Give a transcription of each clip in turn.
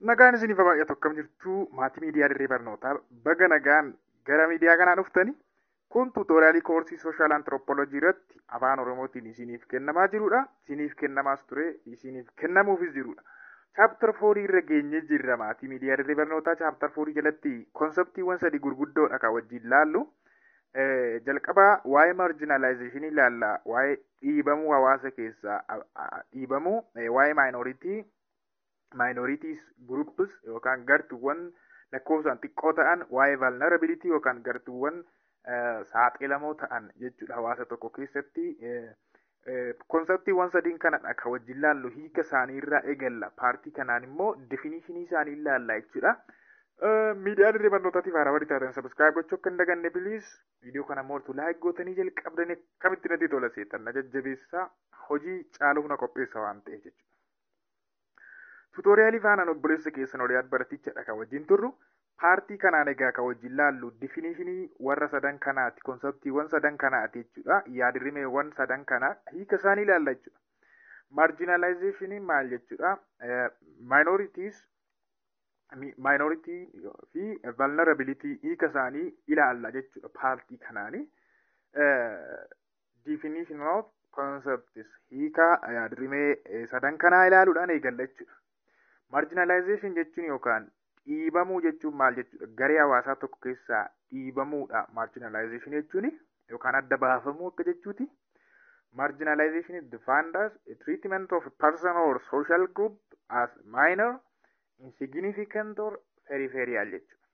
Nagaan isiniif baay'atu akkam jirtu maatii miidiyaa dirree barnootaa baga nagaan gara miidiyaa kanaa dhuftani. Kun tuutoriyaalii koorsii sooshaal antiroopoolojii irratti afaan oromootiin isiniif kennamaa jirudha. Isiniif kennamaas ture, isiniif kennamuufis jirudha. Chaaptar 4 irra geenyee jirra maatii miidiyaa dirree barnootaa. Chaaptar 4 jalatti konseptiiwwan sadii gurguddoodha kan wajjin laallu. Jalqabaa waa'ee marjinaalaayizeeshinii ilaalla, waa'ee dhiibamuu hawaasa keessaa dhiibamuu, waa'ee minorities groups yookaan gartuuwwan lakkoofsaan xiqqoo ta'an, waa'ee vulnerability yookaan gartuuwwan saaxilamoo ta'an jechuudha hawaasa tokko keessatti. Konseptiiwwan sadiin kanadha kan wajjin laallu, hiika isaanii irraa eegalla. Paartii kanaan immoo definishinii isaanii ilaalla jechuudha. Miidiyaa dirree barnootaatiif haaraa warri taatan sabiskiraayib gochuu akka hin daganne biliis. Viidiyoo kana moortu laayik gootanii jalqabdan akkamitti natti tola seetan na jajjabeessaa, hojii caaluuf na qopheessa waan ta'eef jechuudha. Tuutoriyaalii faanaan obboleessa keessan oliyaat baratichadha kan wajjin turru. Paartii kanaan egaa kan wajjin laallu definishinii warra sadan kanaati, konseptiiwwan sadan kanaati jechuudha. Yaadrimeewwan sadan kanaa hiika isaanii ilaalla jechuudha. Marginalizationii maal jechuudha? Minority fi vulnerability hiika isaanii ilaalla jechuudha paartii kanaani. Definition of concepts hiika yaadrimee sadan kanaa ilaaluudhaan eegalla jechuudha. Marginalization jechuun yookaan dhiibamuu jechuun maal jechuudha? Garee hawaasaa tokko keessaa dhiibamuudha marginalization jechuun, yookaan adda baafamuu akka jechuuti. Marginalization is defined as a treatment of a person or social group as minor, insignificant or peripheral jechuudha.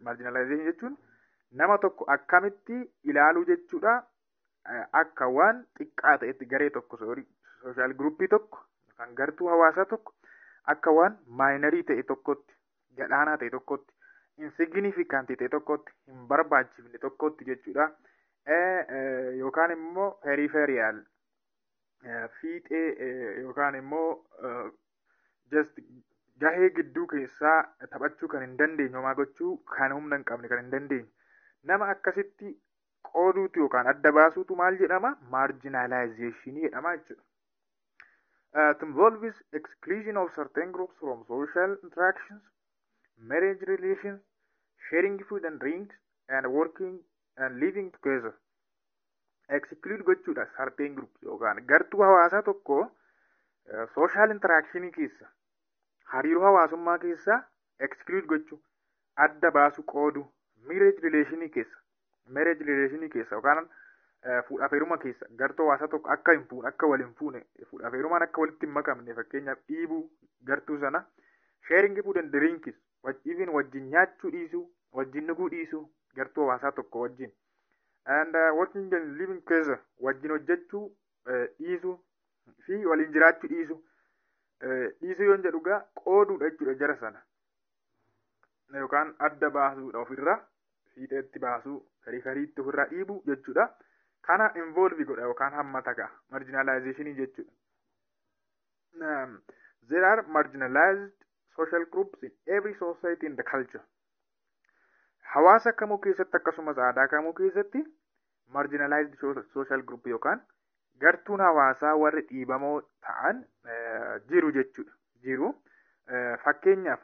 Marginalization jechuun nama tokko akkamitti ilaaluu jechuudha, akka waan xiqqaa ta'etti garee tokko social groupii tokko yookaan gartuu hawaasaa tokko akka waan maayinarii ta'e tokkotti, gadhaanaa ta'e tokkotti, insignificant ta'e tokkotti, hin barbaachifne tokkotti jechuudha. Yookaan immoo peripheral fiixee yookaan immoo just gahee gidduu keessaa taphachuu kan hin dandeenye, homaa gochuu kan humna hin qabne kan hin dandeenye nama akkasitti qooduutu yookaan adda baasuutu maal jedhama? Marginalizationii jedhama jechuudha. It involves exclusion of certain groups from social interactions, marriage relations, sharing food and drinks, and working and living together. Exclude gochuudha certain groups yookaan gartuu hawaasaa tokko social interactionii keessa, hariiroo hawaasummaa keessa exclude gochuu, adda baasu qoodu. Marriage relationii keessa yookaan fuudhaaf heeruma keessa gartuu hawaasaa tokko akka wal hin fuune, fuudhaaf heerumaan akka walitti hin makamne fakkeenyaaf dhiibuu gartuu sana. Sharing food and drinks, even wajjin nyaachuu dhiisuu, wajjin dhuguu dhiisuu gartuu hawaasaa tokko wajjin. And working and living together, wajjin hojjechuu dhiisuu fi waliin jiraachuu dhiisuu. Dhiisuu yoon jedhugaa qooduudha jechuudha jara sana. Yookaan adda baasuudha ofirraa, fiixeetti baasuu, kariitti ofirraa dhiibuu jechuudha. Kana involve godha yookaan hammata ga'a marginalizationii jechuudha. There are marginalized social groups in every society in the culture. Hawaasa kamuu keessatti akkasumas aadaa kamuu keessatti marginalized social group yookaan gartuun hawaasaa warri dhiibamoo ta'an jiru jechuudha. Jiru. Fakkeenyaaf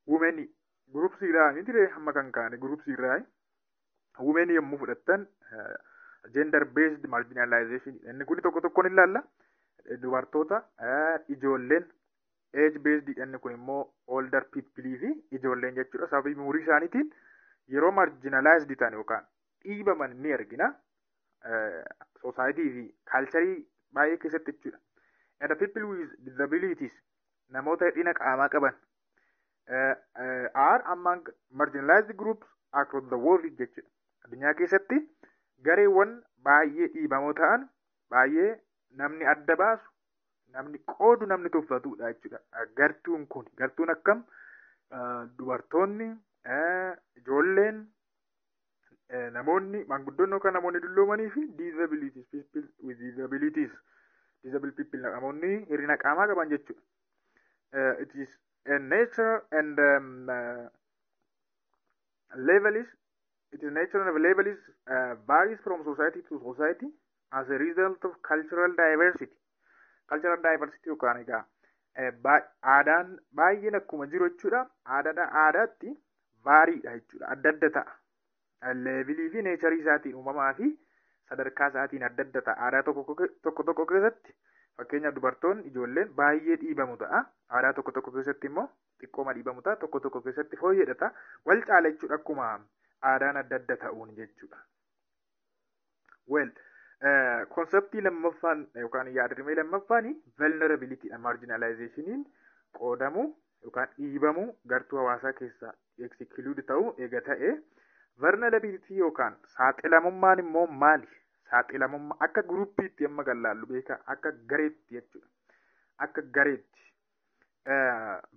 women groups irraa ni dire hamma kan kaane groups irraa women yommuu fudhattan gender based marginalization inni kun tokko tokkoon ilaalla. Dubartoota, ijoolleen, age based inni kun immoo older people fi ijoolleen jechuudha. Sababii umurii isaaniitiin yeroo marginalized ta'an yookaan dhiibaman ni argina. Society fi culture baay'ee keessatti jechuudha. And the people with disabilities, namoota hir'ina qaamaa qaban are among marginalized groups across the world jechuudha. Addunyaa keessatti gareewwan baay'ee dhiibamoo ta'an, baay'ee namni adda baasu, namni qoodu, namni tuffatudha jechuudha. Gartuun akkam? Dubartoonni, ijoolleen, namoonni manguddoon yookaan namoonni dulloomanii fi disabilities, people with disabilities, disabled people, namoonni hir'ina qaamaa qaban jechuudha. It is a nature and level varies from society to society as a result of cultural diversity. Cultural diversity yookaan egaa aadaan baay'een akkuma jiru jechuudha. Aadaatti vaariidha jechuudha. Adda adda ta'a. Leevilii fi neecharii isaatiin uumamaa fi sadarkaa isaatiin adda adda ta'a. Aadaa tokko keessatti fakkeenyaaf dubartoonni ijoolleen baay'ee dhiibamu ta'a. Aadaa tokko keessatti immoo xiqqooma dhiibamu ta'a. Tokko keessatti fooyyedha ta'a. Wal caala jechuudha akkuma aadaan adda adda ta'uun jechuudha. Konseptii lammaffaan yookaan yaadrimee lammaffaan vulnerabilityidha. Marginalizationiin qoodamuu yookaan dhiibamuu gartuu hawaasaa keessaa exclude ta'uu eega ta'e. Vulnerability yookaan saaxilamummaan immoo maali? Saaxilamummaa akka guruppiitti amma gallaallu beekaa akka gareetti jechuudha. Akka gareetti.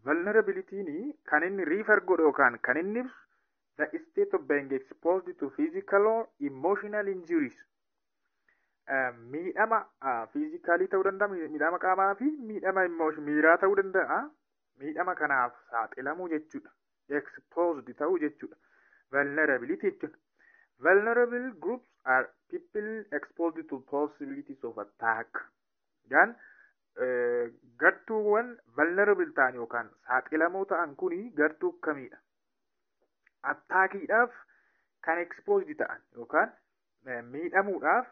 Vulnerability'n kan inni refer godhu yookaan kan inni ibsu the state of being exposed to physical or emotional injuries. Miidhama fiizikaalii ta'uu danda'a, miidhama qaamaa fi miidhama miiraa ta'uu danda'a. Miidhama kanaaf saaxilamuu jechuudha. Exposed ta'uu jechuudha. Vulnerability jechuudha. Vulnerable groups are people exposed to possibilities of attack. Gaan gartuuwwan vulnerable ta'an yookaan saaxilamoo ta'an kuni gartuu akkamiidha? Attaakiidhaaf kan exposed ta'an yookaan miidhamuudhaaf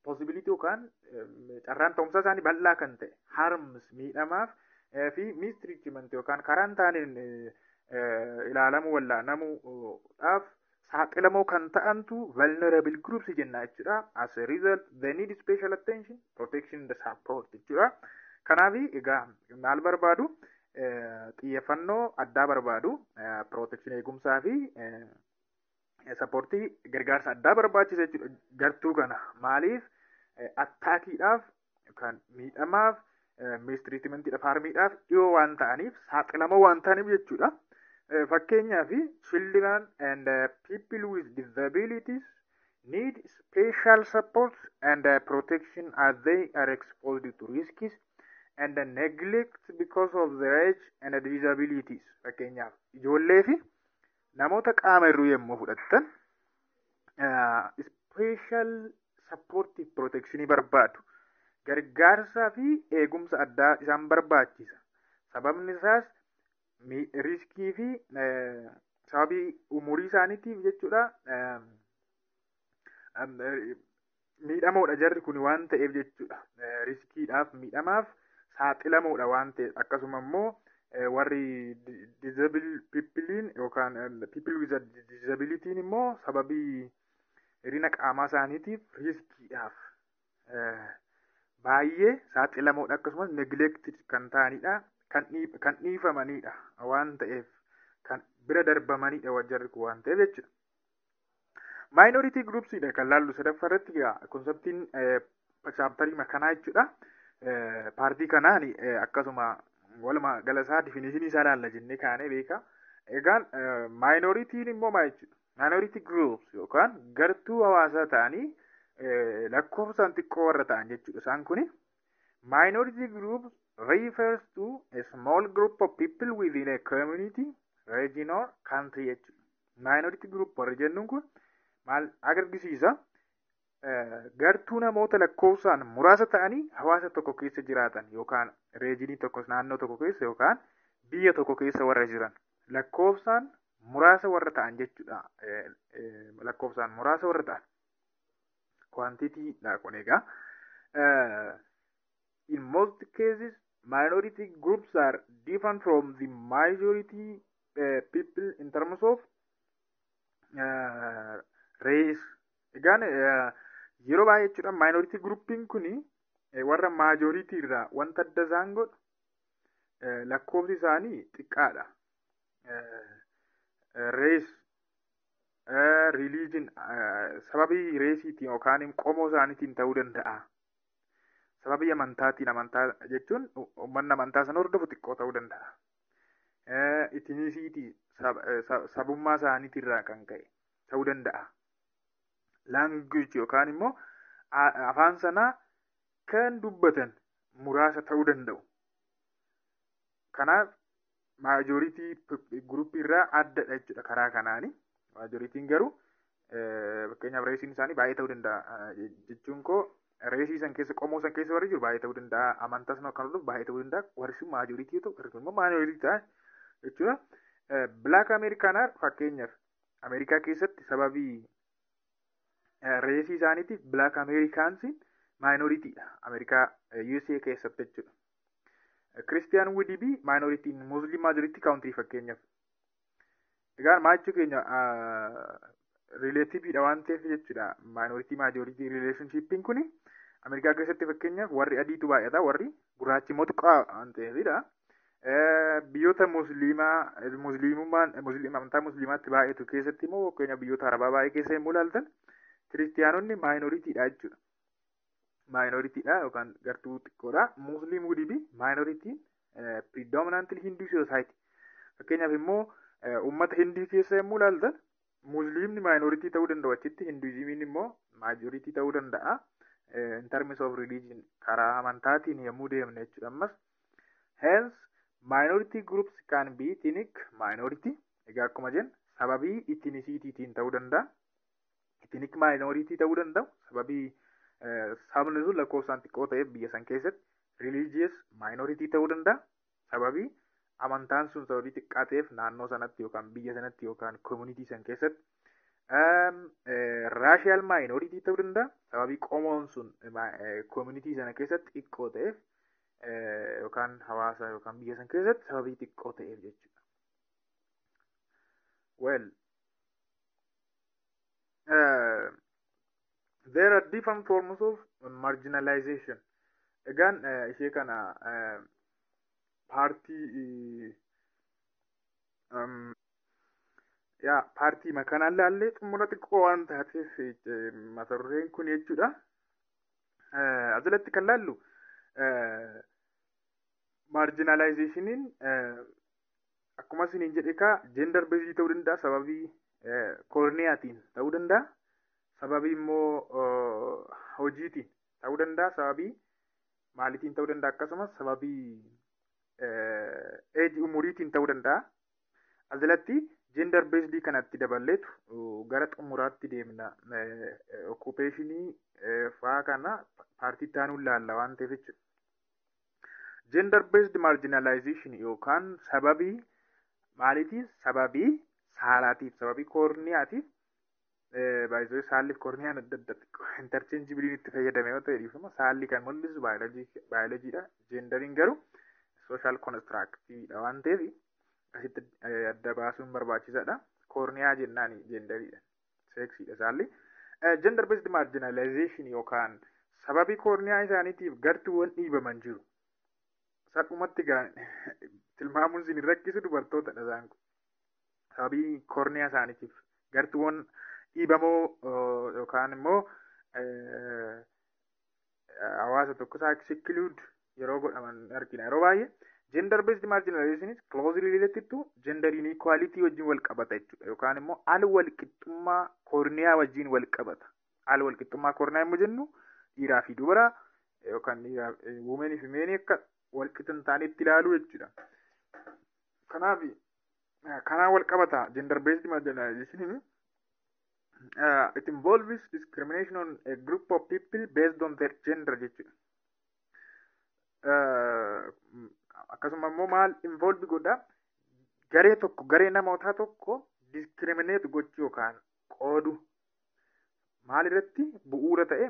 possibility yookaan carraan ta'umsa isaanii bal'aa kan ta'e harms miidhamaaf fi mistreatment yookaan karaan taaniin ilaalamuu wallaanamuudhaaf saaxilamoo kan ta'antu vulnerable groups jenna jechuudha. As a result they need special attention, protection and support jechuudha. Kanaaf egaa maal barbaadu? Xiyyeeffannoo addaa barbaadu, protection eegumsaa fi sappoortii gargaarsa addaa barbaachisa jechuudha. Gartuu kana maaliif attaakiidhaaf yookaan miidhamaaf mistreatmentiidhaaf harmiidhaaf dhiyoo waan ta'aniif saaxilamoo waan ta'aniif jechuudha. Fakkeenyaaf children and people with disabilities need special support and protection as they are exposed to risks and neglect because of their age and disabilities. Fakkeenyaaf ijoollee fi namoota qaama hir'uu yommuu fudhattan special supportive protectionii barbaadu. Gargaarsaa fi eegumsa addaa isaan barbaachisa. Sababni isaas riskii fi sababii umurii isaaniitiif jechuudha. Miidhamoodha jarri kun waan ta'eef jechuudha. Riskiidhaaf miidhamaaf saaxilamoodha waan ta'eef akkasuma immoo warri disabled people'n yookaan people with disability'n immoo sababii hir'ina qaamaa isaaniitiif riskiidhaaf baay'ee saaxilamoodha akkasumas neglected kan ta'anidha. Kan dhiifamanidha waan ta'eef kan bira darbamanidha jarri kun waan ta'eef jechuudha. Minority groupsidha kan laallu sadaffaa irratti konseptiin chaaptarii makanaa jechuudha. Paartii kanaan akkasuma walumaa gala isaa definitionii isaa laalla jennee kaanee beeka. Egaan minority'n immoo maal jechuudha? Minority groups yookaan gartuu hawaasaa ta'anii lakkoofsaan xiqqoo warra ta'an jechuudha. Isaan kuni minority groups refers to a small group of people within a community, region or country jechuudha. Minority group warri jennuun kun maal agarsiisa? Gartuu namoota lakkoofsaan muraasa ta'anii hawaasa tokko keessa jiraatan yookaan reejinii tokko naannoo tokko keessa yookaan biyya tokko keessa warra jiran lakkoofsaan muraasa warra ta'an jechuudha. Lakkoofsaan muraasa warra ta'an quantity-dha kun egaa. In most cases, minority groups are different from the majority people in terms of race. Egaan yeroo baay'ee jechuudha minority groupin kuni warra majority irraa wanta adda isaan godhu lakkoofsi isaanii xiqqaadha. Race, religion sababii reesiitiin yookaan qomoo isaaniitiin ta'uu danda'a. Sababii amantaatiin amantaa jechuun uummanni amantaa sana hordofu xiqqoo ta'uu danda'a. Ethnicitii sabummaa isaaniitirraa kan ka'e ta'uu danda'a. Language yookaan immoo afaan sanaa kan dubbatan muraasa ta'uu danda'u. Kanaaf majoritii group irraa addadha jechuudha karaa kanaani. Majoritiin garuu fakkeenyaaf reesiin isaanii baay'ee ta'uu danda'a jechuun koo reesii san keessa qomoo san keessa warri jiru baay'ee ta'uu danda'a. Amantaas nama kan hordofu baay'ee ta'uu danda'a. Warri sun maajoriitii ta'u warri sun immoo maajoriitii ta'a jechuudha. Black Americaanar fakkeenyaaf Ameerikaa keessatti sababii reesii isaaniitiif Black Americaansiin maayinoritiidha. Ameerikaa USA keessatti jechuudha. Christian Widibi maayinoritiiin Muslim maajoriitii kaawuntirii fakkeenyaaf. Egaa maachuu keenya rileetiiviidha waan ta'eef jechuudha. Maayinoritiii maajoriitii rileeshnshiippiin kuni Ameerikaa keessatti fakkeenyaaf warri adiitu baay'ata, warri gurraachi immoo xiqqaa waan ta'eefidha. Biyyoota amantaa musliimaatti baay'atu keessatti immoo fakkeenyaaf biyyoota arabaa baay'ee keessa yommuu ilaaltan kiristiyaanonni maayinoritiidha jechuudha. Maayinoritiidha yookaan gartuu xiqqoodha. Musliim Widibi maayinoritiiin predominantly Hindu society. Fakkeenyaaf immoo uummata Hindii keessa yommuu ilaaltan musliimni maayinoritiii ta'uu danda'u achitti, hinduizimiin immoo maajoriitii ta'uu danda'a. In terms of religion karaa amantaatiin yommuu deemne jechuudha. Ammas hence minority groups can be ethnic minority. Egaa akkuma jennu sababii ethnicitytiin ta'uu danda'a. Ethnic minority ta'uu danda'u sababii sabni sun lakkoofsaan xiqqoo ta'eef biyya san keessatti religious minority ta'uu danda'a. Sababii amantaan sun sababii xiqqaa ta'eef naannoo sanatti yookaan biyya sanatti yookaan community san keessatti racial minority ta'uu danda'a. Sababii qomoon sun community sana keessatti xiqqoo ta'eef yookaan hawaasa yookaan biyya san keessatti sababii xiqqoo ta'eef jechuudha. Well, there are different forms of marginalization. Egaan ishee kana paartii makanaan laallee xumura xiqqoo waan taateef mata dureen kun jechuudha. Asirratti kan laallu marginalizationiin akkuma isiniin jedhe kaa gender based ta'uu danda'a, sababii korniyaatiin ta'uu danda'a, sababii immoo hojiitiin ta'uu danda'a, sababii maalitiin ta'uu danda'a, akkasumas sababii umuriitiin ta'uu danda'a. Asirratti gender based kanatti daballeetu gara xumuraatti deemna. Occupationii faa kana paartii taanuun laalla waan ta'eef jechuudha. Gender based marginalization yookaan sababii maaliitiif, sababii saalaatiif, sababii korniyaatiif, baay'ee saalliif korniyaan adda adda interchangeabiliin itti fayyadame yoo ta'e dhiifama. Saalli kan mul'isu baayoloojiidha. Genderiin garuu social constructiidha waan ta'eef asitti adda baasuun barbaachisaadha. Korniyaa jennaan genderiidha, seksiidha saalli. Gender based marginalization yookaan sababii korniyaa isaaniitiif gartuuwwan dhiibaman jiru. Salphumatti tilmaamuun isin rakkisu dubartootadha isaan kun. Sababii korniyaa isaaniitiif gartuuwwan dhiibamoo yookaan immoo hawaasa tokko isaa exclude yeroo godhaman argina. Yeroo baay'ee gender based marginalization is closely related to gender inequality wajjin wal qabata jechuudha. Yookaan immoo al walqixxummaa korniyaa wajjin wal qabata. Al walqixxummaa korniyaa immoo jennu dhiiraa fi dubara yookaan womenii fi meenii akka walqixa hin taanetti ilaaluu jechuudha. Kanaaf kanaan wal qabata gender based marginalization. It involves discrimination on a group of people based on their gender jechuudha. Akkasuma immoo maal involve godha, garee tokko garee namootaa tokko discriminate gochuu yookaan qoodu maal irratti bu'uura ta'e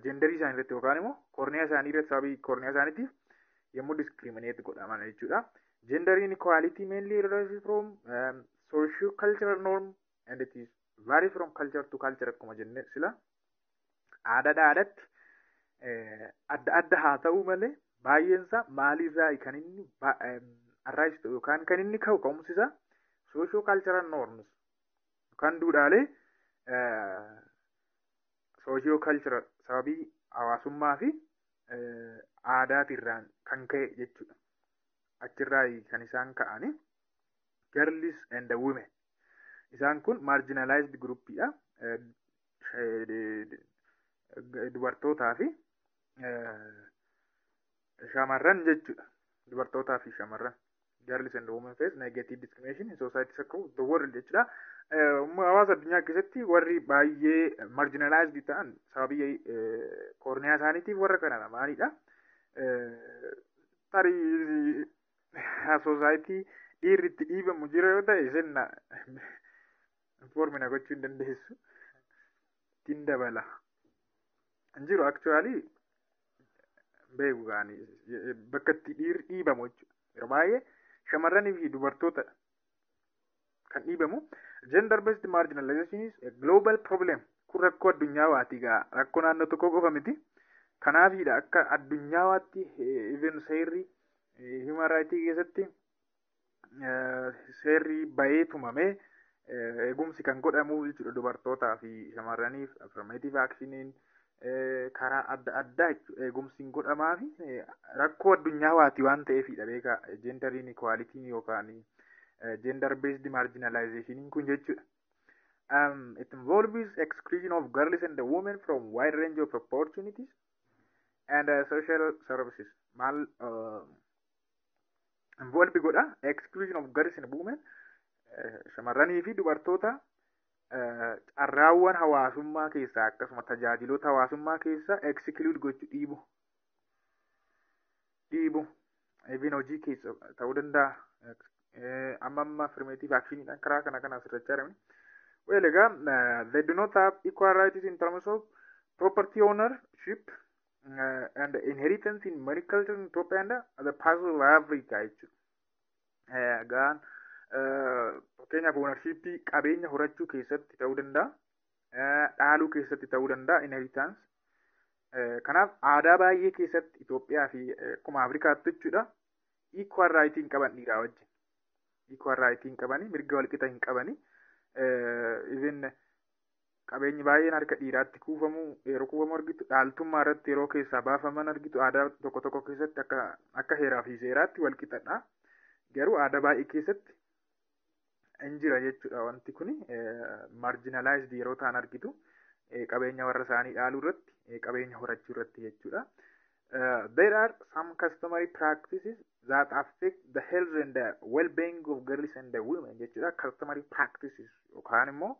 genderii isaanii irratti yookaan immoo korniyaa isaanii irratti sababii korniyaa isaaniitiif yommuu discriminate godhaman jechuudha. Gender inequality mainly arises from socio-cultural norm and it is vary from culture to culture akkuma jenne sila aadaadhaa aadaatti adda adda haa ta'u malee baay'eensaa maalirraa kan inni arise ta'u yookaan kan inni ka'umsisaa socio-cultural norms yookaan duudhaalee socio-cultural sababii hawaasummaa fi aadaatirraan kan ka'e jechuudha. Achirraa kan isaan ka'ani girls and the women. Isaan kun marginalized groupidha. Dubartootaa fi shamarran jechuudha. Dubartootaa fi shamarran. Girls and women face negative discrimination in society across the world jechuudha. hawaasa addunyaa keessatti warri baay'ee marginalized ta'an sababii koorniyaa isaaniitiif warra kanadha. Maalidha? Tarii soosaayitii dhiirri itti dhiibamu jira yoo ta'e isin informina gochuu hin dandeessu. Ittiin dabala. Hin jiru actually beeku gaanii bakka itti dhiirri dhiibamu jechuudha. Yeroo baay'ee shamarranii fi dubartoota kan dhiibamu. Gender based marginalization is a global problem. Kun rakkoo addunyaa waati gaa rakkoo naannoo tokko qofa miti. Kanaafidha akka addunyaa waatti even seerri human rights keessatti seerri bahee tumamee eegumsi kan godhamu jechuudha dubartootaa fi shamarraniif affirmative actioniin karaa adda addaa jechuudha eegumsiin godhamaa fi rakkoo addunyaa waati waan ta'eefidha beekaa gender inequality yookaan gender based marginalization kun jechuudha. It involves exclusion of girls and women from wide range of opportunities and social services. Mal involve godha exclusion of girls and women shamarranii fi dubartoota carraawwan hawaasummaa keessaa akkasuma tajaajiloota hawaasummaa keessaa exclude gochuu dhiibu even hojii keessa ta'uu danda'a. Amma affirmative action karaa kana asirratti argamu. Well, again, they do not have equal rights in terms of property ownership and inheritance in many cultures in Ethiopia and the parts of Africa. Again, fakkeenyaaf ownership qabeenya horachuu keessatti ta'uu danda'a, dhaaluu keessatti ta'uu danda'a, inheritance. Kanaaf aadaa baay'ee keessatti Itoophiyaa fi akkuma Afrikaatti jechuudha equal right hin qaban dhiiraa wajjin. Equal right hin qabani, mirga walqixa hin qabani. Even qabeenyi baay'een harka dhiiraatti kuufamu yeroo kuufamu argitu dhaaltummaa irratti yeroo keessaa baafaman argitu aadaa tokko keessatti akka heeraa fi seeraatti walqixadha. Garuu aadaa baay'ee keessatti hin jira jechuudha wanti kuni marginalized yeroo ta'an argitu qabeenya warra isaanii dhaaluu irratti qabeenya horachuu irratti jechuudha. There are some customary practices that affect the health and the well-being of girls and the women jechuudha. Customary practices yookaan immoo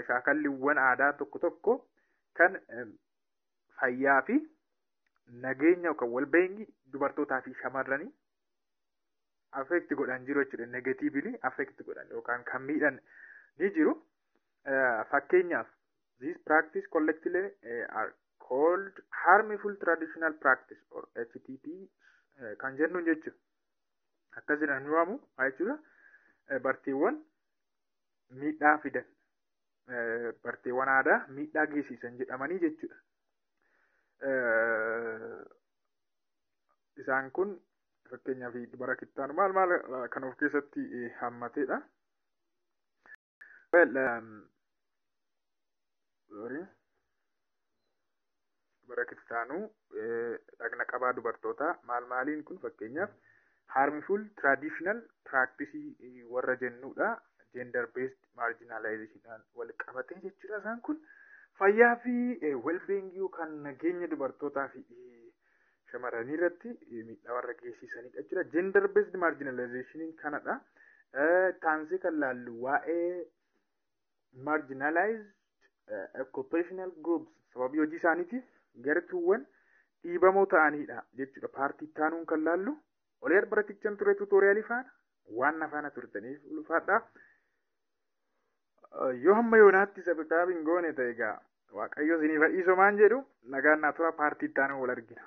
shaakalliiwwan aadaa tokko kan fayyaa fi nageenya yookaan well-being dubartootaa fi shamarranii affect godhan jiru jechuudha. Negatively affect godhan yookaan kan miidhan ni jiru. Fakkeenyaaf these practice collectively are called harmful traditional practice or HTP kan jennuun jechuudha. Akkasina ni waamu jechuudha. Barteewwan miidhaa fidan barteewwan aadaa miidhaa geessisan jedhamanii jechuudha. Isaan kun fakkeenyaaf dubara kittaan maal kan of keessatti hammateedha. Well, dubara kittaanuu dhagna qabaa dubartootaa maaliin kun fakkeenyaaf harmful traditional practice warra jennuudha. Gender based marginalization wal qabatee jechuudha. Isaan kun fayyaa fi well-being kan nageenya dubartootaa fi shamarranii irratti miidhaa warra geessisanidha jechuudha. Gender based marginalization kanadha. Taansii kan laallu waa'ee marginalized occupational groups sababii hojii isaaniitiif gartuuwwan dhiibamoo ta'anidha jechuudha. Paartii taanuun kan laallu olee baratichaan ture tuutoriyaalii faana waan nafaana turtaniif ulfaadha. Yoo hamma yoonaatti sababii hin goone ta'e egaa Waaqayyo isiniif dhiisomaan jedhu nagaan naa tura paartii taanuu wal argina.